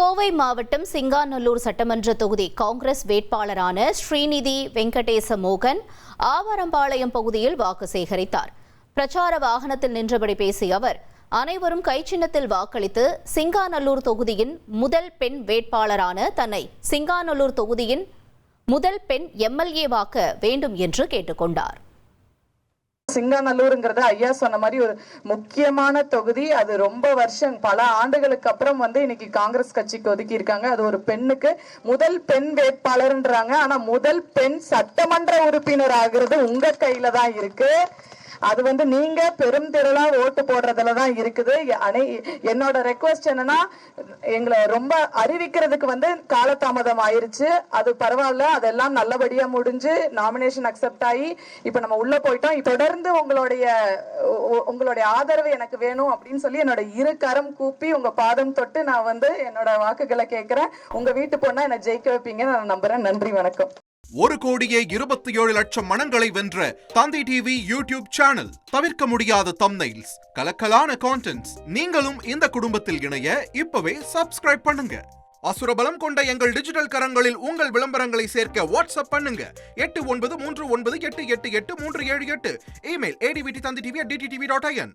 கோவை மாவட்டம் சிங்காநல்லூர் சட்டமன்ற தொகுதி காங்கிரஸ் வேட்பாளரான ஸ்ரீநிதி வெங்கடேச மோகன் ஆவாரம்பாளையம் பகுதியில் வாக்கு சேகரித்தார். பிரச்சார வாகனத்தில் நின்றபடி பேசிய அவர், அனைவரும் கைச்சின்னத்தில் வாக்களித்து சிங்காநல்லூர் தொகுதியின் முதல் பெண் வேட்பாளரான தன்னை சிங்காநல்லூர் தொகுதியின் முதல் பெண் எம்எல்ஏவாக்க வேண்டும் என்று கேட்டுக்கொண்டார். சிங்காநல்லூருங்கிறது ஐயா சொன்ன மாதிரி ஒரு முக்கியமான தொகுதி. அது ரொம்ப வருஷம் பல ஆண்டுகளுக்கு அப்புறம் இன்னைக்கு காங்கிரஸ் கட்சிக்கு ஒதுக்கி இருக்காங்க. அது ஒரு பெண்ணுக்கு முதல் பெண் வேட்பாளர்ன்றாங்க. ஆனா முதல் பெண் சட்டமன்ற உறுப்பினர் ஆகிறது உங்க கையில தான் இருக்கு. அது நீங்க பெரும் திரளா ஓட்டு போடுறதுலதான் இருக்குது. என்னோட ரெக்வஸ்ட் என்னன்னா, எங்களை ரொம்ப அறிவிக்கிறதுக்கு காலதாமதம் ஆயிருச்சு. அது பரவாயில்ல, அதெல்லாம் நல்லபடியா முடிஞ்சு நாமினேஷன் அக்செப்ட் ஆகி இப்ப நம்ம உள்ள போயிட்டோம். தொடர்ந்து உங்களுடைய ஆதரவு எனக்கு வேணும் அப்படின்னு சொல்லி என்னோட இரு கரம் கூப்பி உங்க பாதம் தொட்டு நான் என்னோட வாக்குகளை கேட்கிறேன். உங்க வீட்டு பொண்ணா என்ன ஜெயிக்க வைப்பீங்க நான் நம்புறேன். நன்றி, வணக்கம். 1,27,00,000 மனங்களை வென்ற தந்தி டிவி யூடியூப் சேனல். தவிர்க்க முடியாத தம்ப்நெயில்ஸ், கலக்கலான கான்டென்ட்ஸ். நீங்களும் இந்த குடும்பத்தில் இணைய இப்பவே சப்ஸ்கிரைப் பண்ணுங்க. அசுரபலம் கொண்ட எங்கள் டிஜிட்டல் கரங்களில் உங்கள் விளம்பரங்களை சேர்க்க வாட்ஸ்அப் பண்ணுங்க. 8939888838. Email advtthanditv@dttv.in.